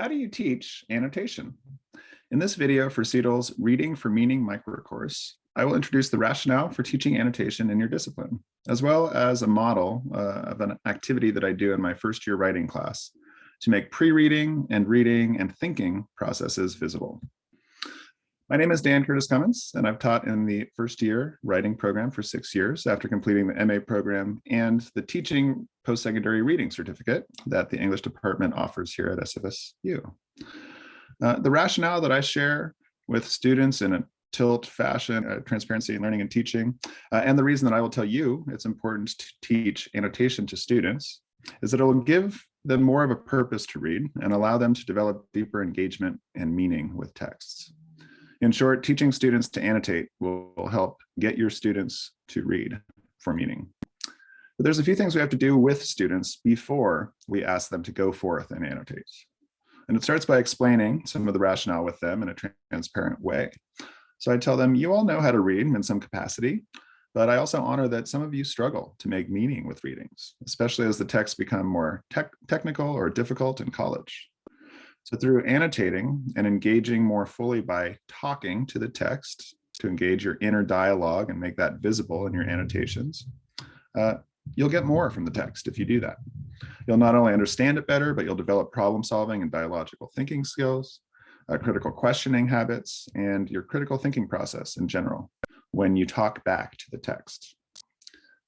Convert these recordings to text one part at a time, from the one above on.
How do you teach annotation? In this video for CETL's Reading for Meaning microcourse, I will introduce the rationale for teaching annotation in your discipline, as well as a model of an activity that I do in my first year writing class to make pre-reading and reading and thinking processes visible. My name is Dan Curtis-Cummins, and I've taught in the first year writing program for 6 years after completing the MA program and the teaching post-secondary reading certificate that the English department offers here at SFSU. The rationale that I share with students in a tilt fashion, transparency in learning and teaching, and the reason that I will tell you it's important to teach annotation to students is that it will give them more of a purpose to read and allow them to develop deeper engagement and meaning with texts. In short, teaching students to annotate will help get your students to read for meaning. But there's a few things we have to do with students before we ask them to go forth and annotate. And it starts by explaining some of the rationale with them in a transparent way. So I tell them, you all know how to read in some capacity, but I also honor that some of you struggle to make meaning with readings, especially as the texts become more technical or difficult in college. So through annotating and engaging more fully by talking to the text to engage your inner dialogue and make that visible in your annotations, you'll get more from the text if you do that. You'll not only understand it better, but you'll develop problem solving and dialogical thinking skills, critical questioning habits, and your critical thinking process in general when you talk back to the text.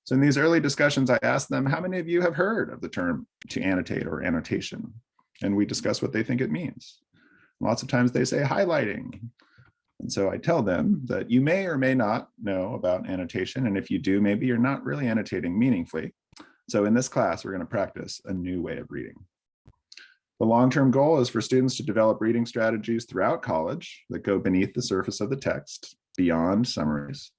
So in these early discussions, I asked them, how many of you have heard of the term to annotate or annotation? And we discuss what they think it means. Lots of times they say highlighting. And so I tell them that you may or may not know about annotation. And if you do, maybe you're not really annotating meaningfully. So in this class, we're going to practice a new way of reading. The long-term goal is for students to develop reading strategies throughout college that go beneath the surface of the text, beyond summaries.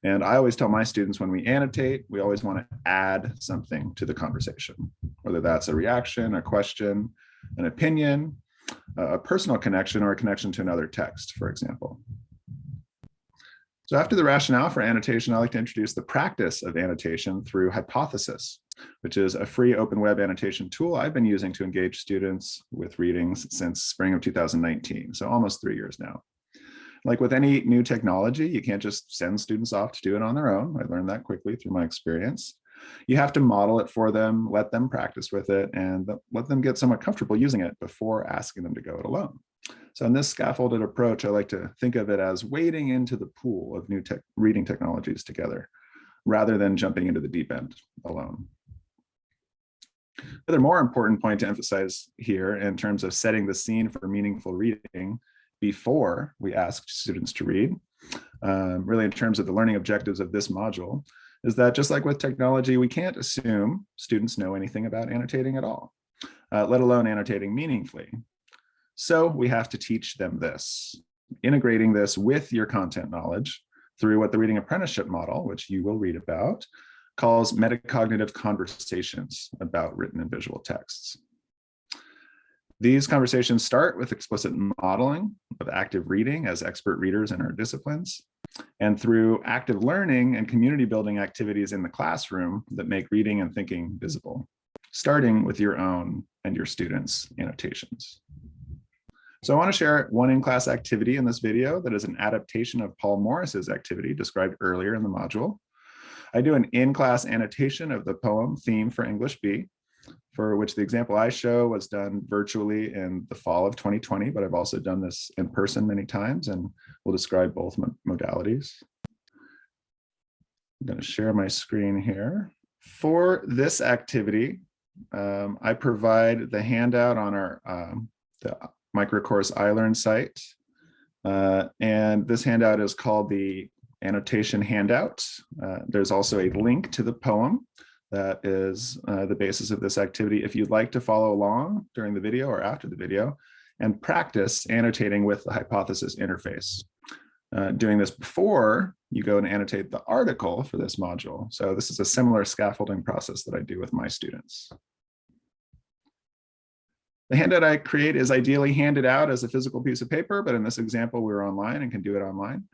And I always tell my students when we annotate, we always want to add something to the conversation, whether that's a reaction, a question, an opinion, a personal connection, or a connection to another text, for example. So after the rationale for annotation, I like to introduce the practice of annotation through Hypothesis, which is a free open web annotation tool I've been using to engage students with readings since spring of 2019, so almost 3 years now. Like with any new technology, you can't just send students off to do it on their own. I learned that quickly through my experience. You have to model it for them, let them practice with it, and let them get somewhat comfortable using it before asking them to go it alone. So in this scaffolded approach, I like to think of it as wading into the pool of new reading technologies together, rather than jumping into the deep end alone. Another more important point to emphasize here in terms of setting the scene for meaningful reading before we ask students to read, really in terms of the learning objectives of this module, is that just like with technology, we can't assume students know anything about annotating at all, let alone annotating meaningfully. So we have to teach them this, integrating this with your content knowledge through what the reading apprenticeship model, which you will read about, calls metacognitive conversations about written and visual texts. These conversations start with explicit modeling of active reading as expert readers in our disciplines, and through active learning and community building activities in the classroom that make reading and thinking visible, starting with your own and your students' annotations. So I want to share one in-class activity in this video that is an adaptation of Paul Morris's activity described earlier in the module. I do an in-class annotation of the poem Theme for English B, for which the example I show was done virtually in the fall of 2020, but I've also done this in person many times, and we'll describe both modalities. I'm going to share my screen here. For this activity, I provide the handout on our the microcourse iLearn site, and this handout is called the annotation handout. There's also a link to the poem that is the basis of this activity if you'd like to follow along during the video or after the video and practice annotating with the Hypothesis interface. Doing this before you go and annotate the article for this module. So this is a similar scaffolding process that I do with my students. The handout I create is ideally handed out as a physical piece of paper, but in this example, we're online and can do it online.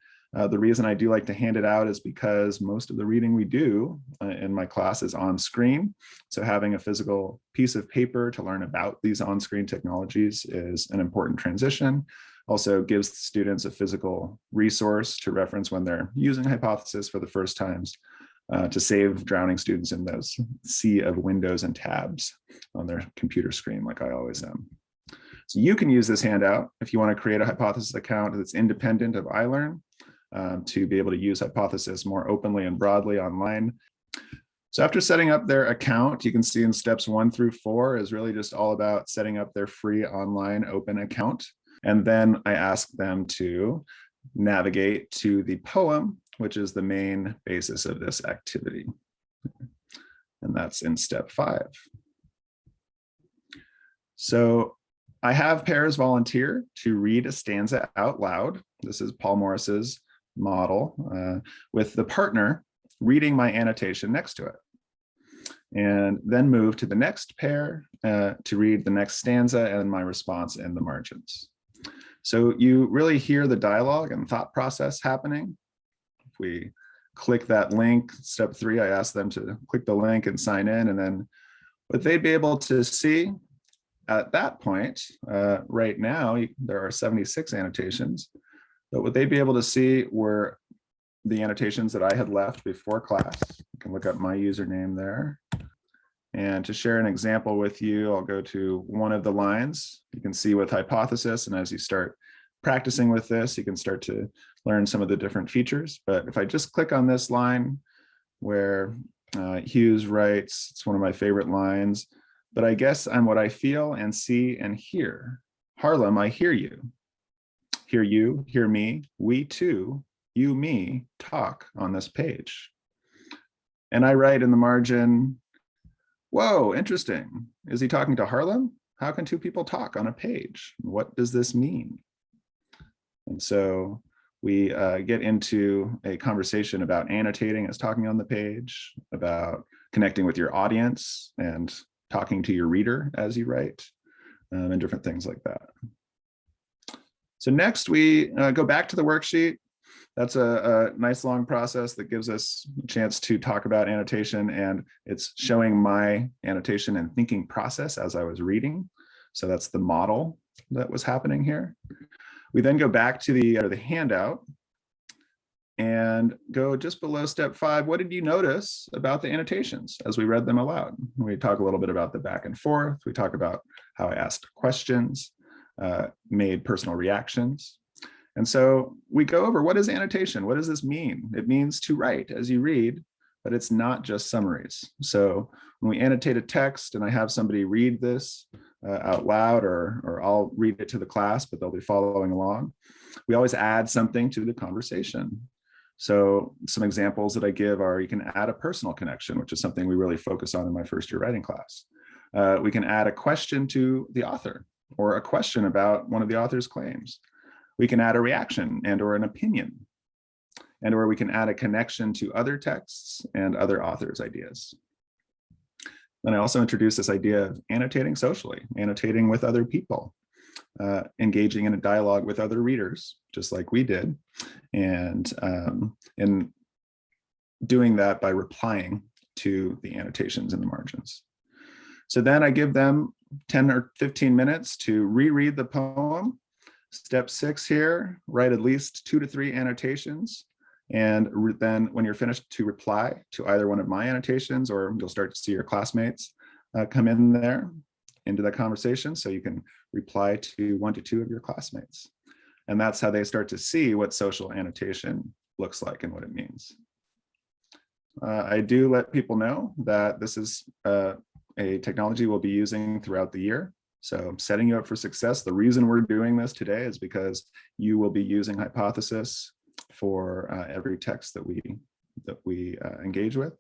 The reason I do like to hand it out is because most of the reading we do in my class is on screen. So having a physical piece of paper to learn about these on-screen technologies is an important transition. Also gives students a physical resource to reference when they're using Hypothesis for the first times, to save drowning students in those sea of windows and tabs on their computer screen, like I always am. So you can use this handout if you want to create a Hypothesis account that's independent of iLearn, to be able to use Hypothesis more openly and broadly online. So after setting up their account, you can see in steps 1 through 4 is really just all about setting up their free online open account. And then I ask them to navigate to the poem, which is the main basis of this activity. And that's in step 5. So I have pairs volunteer to read a stanza out loud. This is Paul Morris's model, with the partner reading my annotation next to it. And then move to the next pair to read the next stanza and my response in the margins. So you really hear the dialogue and thought process happening. If we click that link, step 3, I ask them to click the link and sign in, and then what they'd be able to see at that point, right now, there are 76 annotations, but what they'd be able to see were the annotations that I had left before class. You can look up my username there. And to share an example with you, I'll go to one of the lines. You can see with Hypothesis, and as you start practicing with this, you can start to learn some of the different features. But if I just click on this line where Hughes writes, it's one of my favorite lines, but I guess I'm what I feel and see and hear. Harlem, I hear you. Hear you, hear me, we too, you, me, talk on this page. And I write in the margin, whoa, interesting. Is he talking to Harlem? How can two people talk on a page? What does this mean? And so we get into a conversation about annotating as talking on the page, about connecting with your audience and talking to your reader as you write, and different things like that. So next we go back to the worksheet. That's a nice long process that gives us a chance to talk about annotation, and it's showing my annotation and thinking process as I was reading. So that's the model that was happening here. We then go back to the handout and go just below step 5. What did you notice about the annotations as we read them aloud? We talk a little bit about the back and forth. We talk about how I asked questions, made personal reactions. And so we go over, what is annotation? What does this mean? It means to write as you read, but it's not just summaries. So when we annotate a text and I have somebody read this out loud, or I'll read it to the class, but they'll be following along, we always add something to the conversation. So some examples that I give are, you can add a personal connection, which is something we really focus on in my first year writing class. We can add a question to the author, or a question about one of the author's claims. We can add a reaction and or an opinion, and or we can add a connection to other texts and other authors' ideas. Then I also introduced this idea of annotating socially, annotating with other people, engaging in a dialogue with other readers, just like we did, and doing that by replying to the annotations in the margins. So then I give them 10 or 15 minutes to reread the poem. Step 6 here, write at least 2 to 3 annotations. And then when you're finished, to reply to either one of my annotations, or you'll start to see your classmates come in there into the conversation. So you can reply to 1 to 2 of your classmates. And that's how they start to see what social annotation looks like and what it means. I do let people know that this is a technology we'll be using throughout the year. So I'm setting you up for success. The reason we're doing this today is because you will be using Hypothesis for every text that we engage with.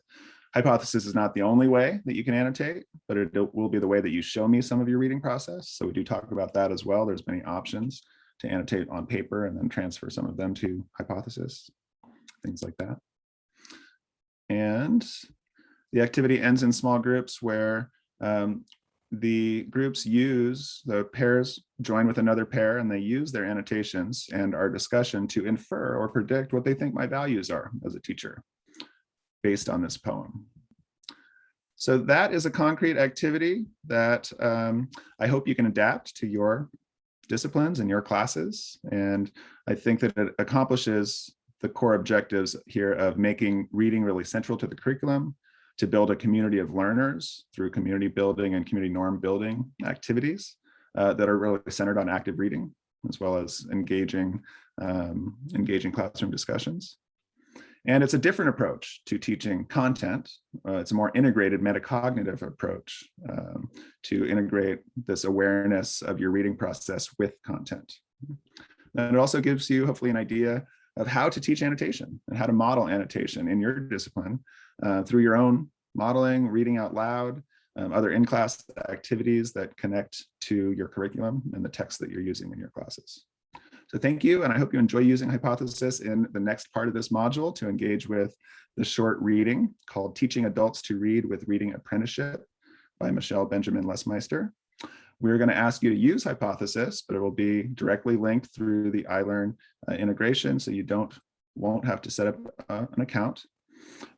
Hypothesis is not the only way that you can annotate, but it will be the way that you show me some of your reading process. So we do talk about that as well. There's many options to annotate on paper and then transfer some of them to Hypothesis, things like that. And the activity ends in small groups where the groups use, the pairs join with another pair and they use their annotations and our discussion to infer or predict what they think my values are as a teacher based on this poem. So that is a concrete activity that I hope you can adapt to your disciplines and your classes. And I think that it accomplishes the core objectives here of making reading really central to the curriculum, to build a community of learners through community building and community norm building activities that are really centered on active reading, as well as engaging classroom discussions. And it's a different approach to teaching content. It's a more integrated metacognitive approach to integrate this awareness of your reading process with content. And it also gives you hopefully an idea of how to teach annotation and how to model annotation in your discipline through your own modeling, reading out loud, other in-class activities that connect to your curriculum and the text that you're using in your classes. So thank you, and I hope you enjoy using Hypothesis in the next part of this module to engage with the short reading called Teaching Adults to Read with Reading Apprenticeship by Michelle Benjamin Lesmeister. We're going to ask you to use Hypothesis, but it will be directly linked through the iLearn integration, so you won't have to set up an account.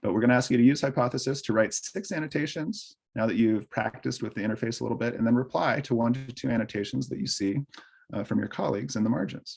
But we're going to ask you to use Hypothesis to write 6 annotations now that you've practiced with the interface a little bit, and then reply to 1 to 2 annotations that you see from your colleagues in the margins.